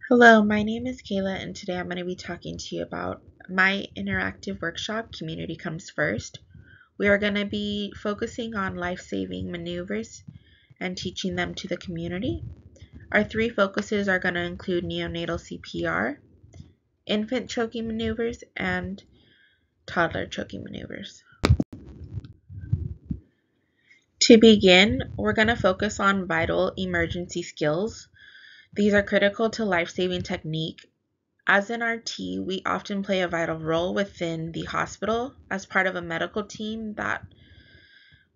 Hello, my name is Kayla, and today I'm going to be talking to you about my interactive workshop, Community Comes First. We are going to be focusing on life-saving maneuvers and teaching them to the community. Our three focuses are going to include neonatal CPR, infant choking maneuvers, and toddler choking maneuvers. To begin, we're going to focus on vital emergency skills. These are critical to life-saving technique. As an RT, we often play a vital role within the hospital as part of a medical team that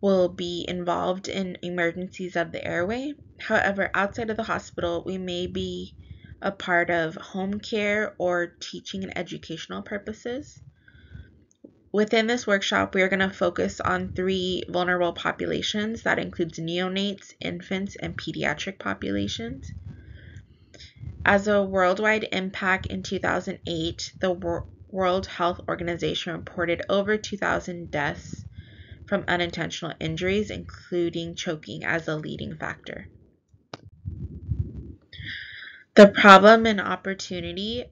will be involved in emergencies of the airway. However, outside of the hospital, we may be a part of home care or teaching and educational purposes. Within this workshop, we are going to focus on three vulnerable populations that includes neonates, infants, and pediatric populations. As a worldwide impact in 2008, the World Health Organization reported over 2,000 deaths from unintentional injuries, including choking as a leading factor. The problem and opportunity.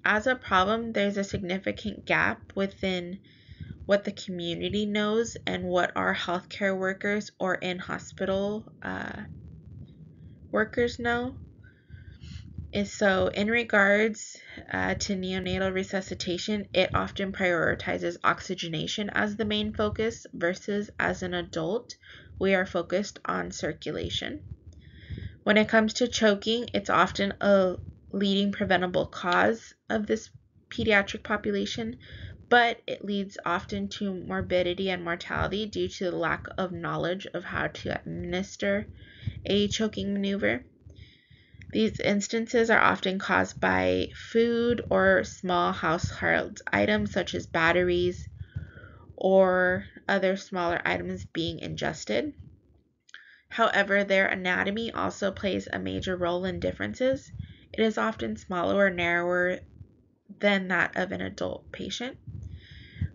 As a problem, there's a significant gap within what the community knows and what our healthcare workers or in-hospital workers know. So in regards to neonatal resuscitation, it often prioritizes oxygenation as the main focus versus as an adult, we are focused on circulation. When it comes to choking, it's often a leading preventable cause of this pediatric population, but it leads often to morbidity and mortality due to the lack of knowledge of how to administer a choking maneuver. These instances are often caused by food or small household items such as batteries or other smaller items being ingested. However, their anatomy also plays a major role in differences. It is often smaller or narrower than that of an adult patient.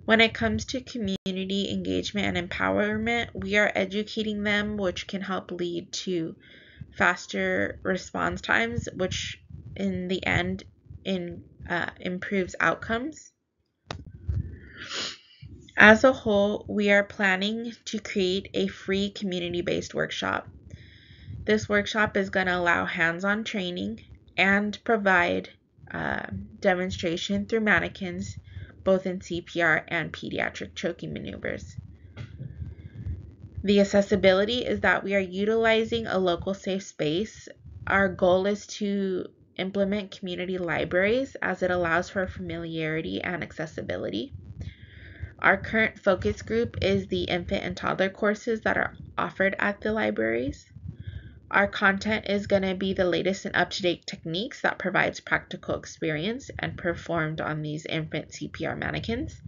When it comes to community engagement and empowerment, we are educating them, which can help lead to faster response times, which in the end improves outcomes. As a whole, we are planning to create a free community-based workshop. This workshop is going to allow hands-on training and provide demonstration through mannequins, both in CPR and pediatric choking maneuvers. The accessibility is that we are utilizing a local safe space. Our goal is to implement community libraries as it allows for familiarity and accessibility. Our current focus group is the infant and toddler courses that are offered at the libraries. Our content is going to be the latest and up-to-date techniques that provides practical experience and performed on these infant CPR mannequins.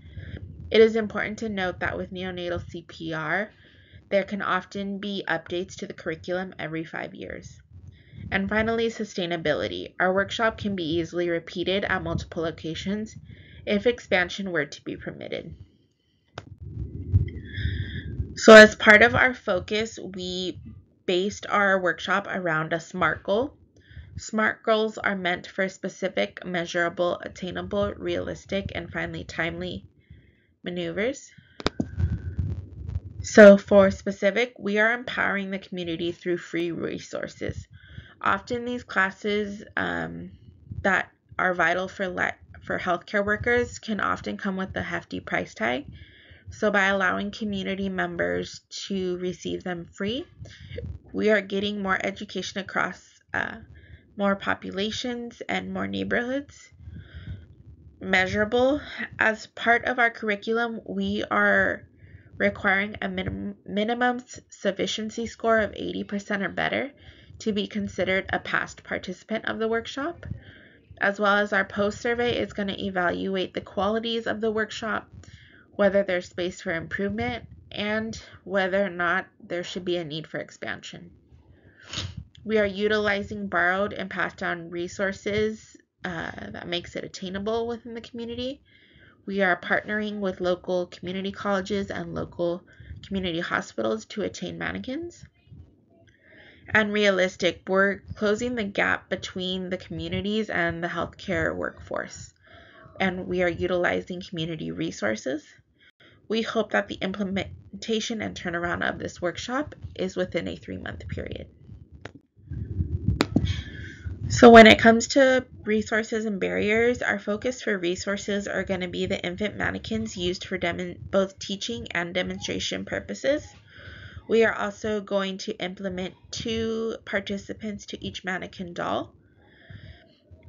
It is important to note that with neonatal CPR, there can often be updates to the curriculum every 5 years. And finally, sustainability. Our workshop can be easily repeated at multiple locations if expansion were to be permitted. So as part of our focus, we based our workshop around a SMART goal. SMART goals are meant for specific, measurable, attainable, realistic, and finally timely maneuvers. So for specific, we are empowering the community through free resources. Often these classes that are vital for healthcare workers can often come with a hefty price tag. So by allowing community members to receive them free, we are getting more education across more populations and more neighborhoods. Measurable. As part of our curriculum, we are requiring a minimum sufficiency score of 80% or better to be considered a past participant of the workshop, as well as our post survey is going to evaluate the qualities of the workshop, whether there's space for improvement, and whether or not there should be a need for expansion. We are utilizing borrowed and passed down resources that makes it attainable within the community. We are partnering with local community colleges and local community hospitals to attain mannequins. and realistic. We're closing the gap between the communities and the healthcare workforce, and we are utilizing community resources. We hope that the implementation and turnaround of this workshop is within a 3-month period. So when it comes to resources and barriers, our focus for resources are going to be the infant mannequins used for both teaching and demonstration purposes. We are also going to implement 2 participants to each mannequin doll.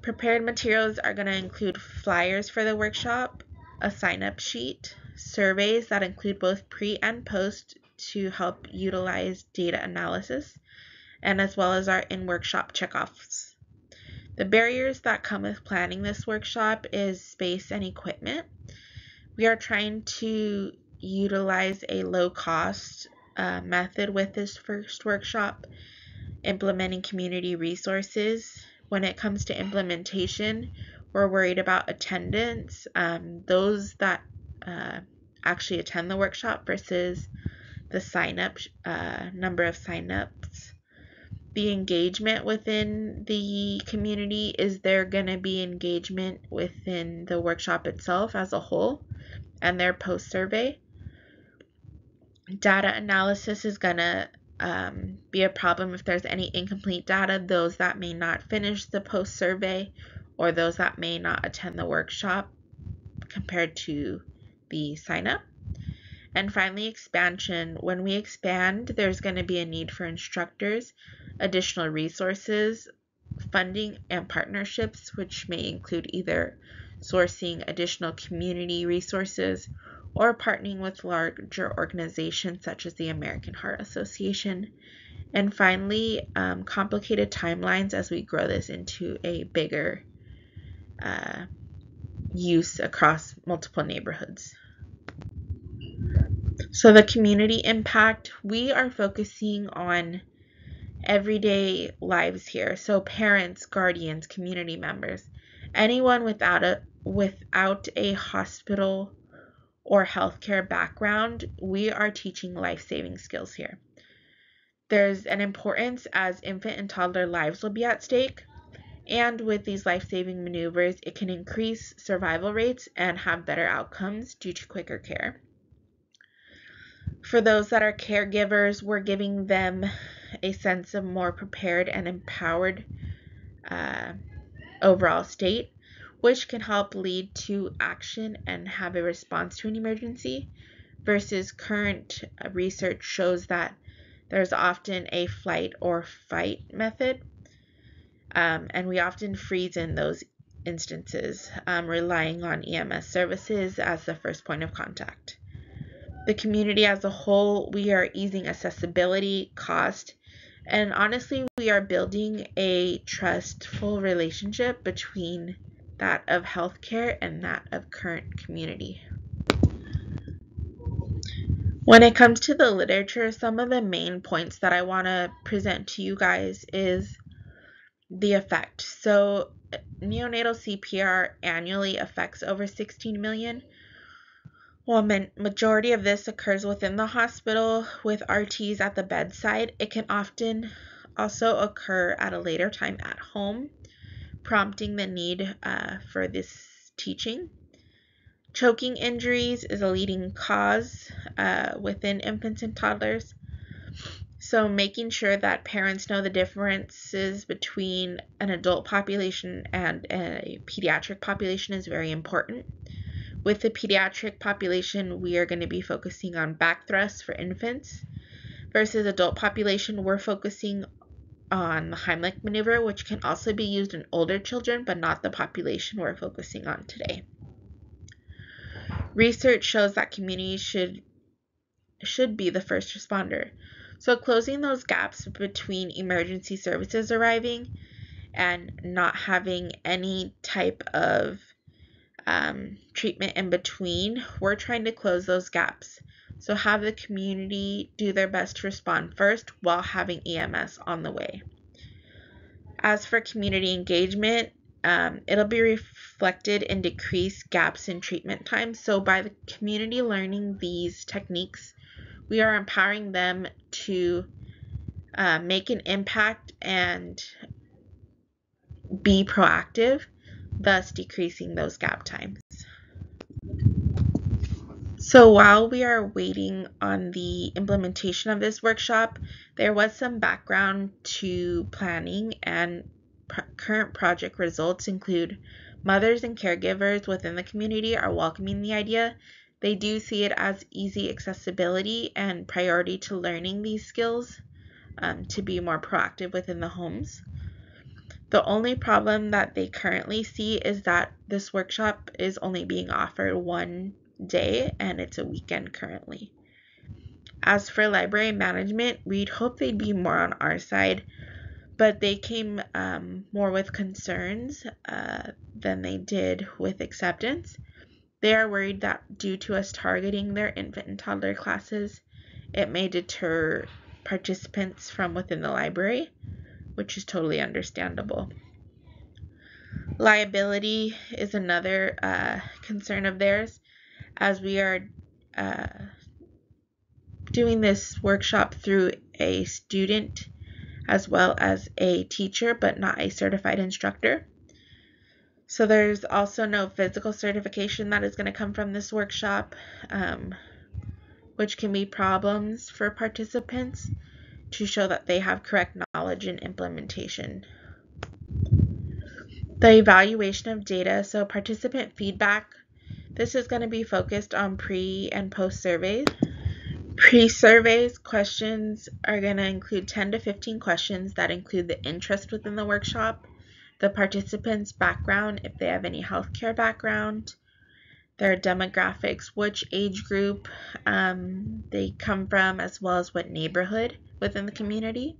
Prepared materials are going to include flyers for the workshop, a sign-up sheet, surveys that include both pre and post to help utilize data analysis, and as well as our in-workshop checkoffs. The barriers that come with planning this workshop is space and equipment. We are trying to utilize a low-cost method with this first workshop, implementing community resources. When it comes to implementation, we're worried about attendance, those that actually attend the workshop versus the number of signups. The engagement within the community, is there going to be engagement within the workshop itself as a whole and their post survey? Data analysis is going to be a problem if there's any incomplete data, those that may not finish the post survey or those that may not attend the workshop compared to the sign up. And finally, expansion. When we expand, there's going to be a need for instructors, additional resources, funding, and partnerships, which may include either sourcing additional community resources or partnering with larger organizations such as the American Heart Association. And finally, complicated timelines as we grow this into a bigger use across multiple neighborhoods. So the community impact, we are focusing on everyday lives here. So parents, guardians, community members, anyone without a hospital or healthcare background, we are teaching life-saving skills here. There's an importance as infant and toddler lives will be at stake, and with these life-saving maneuvers, it can increase survival rates and have better outcomes due to quicker care. For those that are caregivers, we're giving them a sense of more prepared and empowered overall state, which can help lead to action and have a response to an emergency, versus current research shows that there's often a flight or fight method, and we often freeze in those instances, relying on EMS services as the first point of contact. The community as a whole, we are easing accessibility, cost, and honestly, we are building a trustful relationship between that of healthcare and that of current community. When it comes to the literature, some of the main points that I want to present to you guys is the effect. So neonatal CPR annually affects over 16 million. While majority of this occurs within the hospital with RTs at the bedside, it can often also occur at a later time at home, prompting the need for this teaching. Choking injuries is a leading cause within infants and toddlers. So making sure that parents know the differences between an adult population and a pediatric population is very important. With the pediatric population, we are going to be focusing on back thrusts for infants, versus adult population, we're focusing on the Heimlich maneuver, which can also be used in older children, but not the population we're focusing on today. Research shows that communities should be the first responder. So closing those gaps between emergency services arriving and not having any type of treatment in between, we're trying to close those gaps. So have the community do their best to respond first while having EMS on the way. As for community engagement, it'll be reflected in decreased gaps in treatment time. So by the community learning these techniques, we are empowering them to make an impact and be proactive, thus decreasing those gap times. So while we are waiting on the implementation of this workshop, there was some background to planning, and current project results include mothers and caregivers within the community are welcoming the idea. They do see it as easy accessibility and priority to learning these skills to be more proactive within the homes. The only problem that they currently see is that this workshop is only being offered one day and it's a weekend currently. As for library management, we'd hope they'd be more on our side, but they came more with concerns than they did with acceptance. They are worried that due to us targeting their infant and toddler classes, it may deter participants from within the library, which is totally understandable. Liability is another concern of theirs, as we are doing this workshop through a student as well as a teacher, but not a certified instructor. So there's also no physical certification that is going to come from this workshop, which can be problems for participants to show that they have correct knowledge and implementation. The evaluation of data, so participant feedback, this is going to be focused on pre and post surveys. Pre-surveys questions are going to include 10 to 15 questions that include the interest within the workshop, the participants' background, if they have any healthcare background, their demographics, which age group they come from, as well as what neighborhood within the community.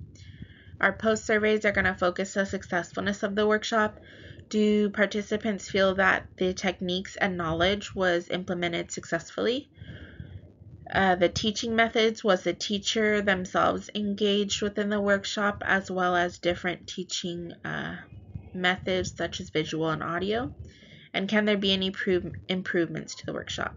Our post surveys are going to focus on the successfulness of the workshop. Do participants feel that the techniques and knowledge was implemented successfully? The teaching methods, was the teacher themselves engaged within the workshop, as well as different teaching methods such as visual and audio? And can there be any improvements to the workshop?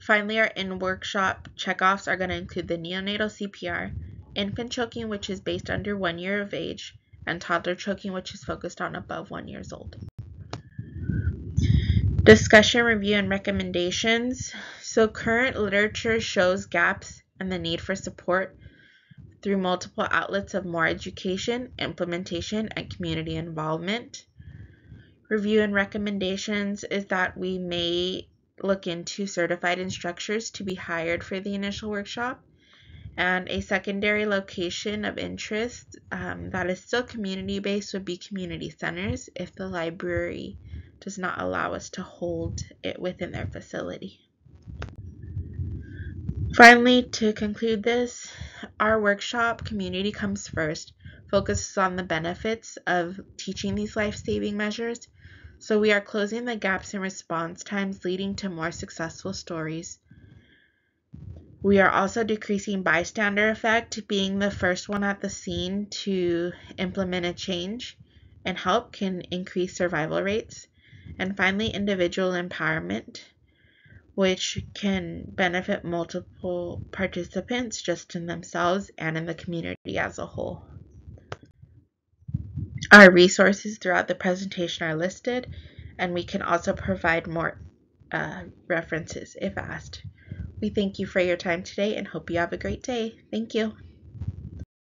Finally, our in-workshop checkoffs are going to include the neonatal CPR, infant choking, which is based under 1 year of age, and toddler choking, which is focused on above 1 year old. Discussion, review, and recommendations. So current literature shows gaps and the need for support through multiple outlets of more education, implementation, and community involvement. Review and recommendations is that we may look into certified instructors to be hired for the initial workshop, and a secondary location of interest that is still community-based would be community centers if the library does not allow us to hold it within their facility. Finally, to conclude this, our workshop, Community Comes First, focuses on the benefits of teaching these life-saving measures. So we are closing the gaps in response times, leading to more successful stories. We are also decreasing bystander effect, being the first one at the scene to implement a change and help can increase survival rates. And finally, individual empowerment, which can benefit multiple participants just in themselves and in the community as a whole. Our resources throughout the presentation are listed, and we can also provide more references if asked. We thank you for your time today and hope you have a great day. Thank you.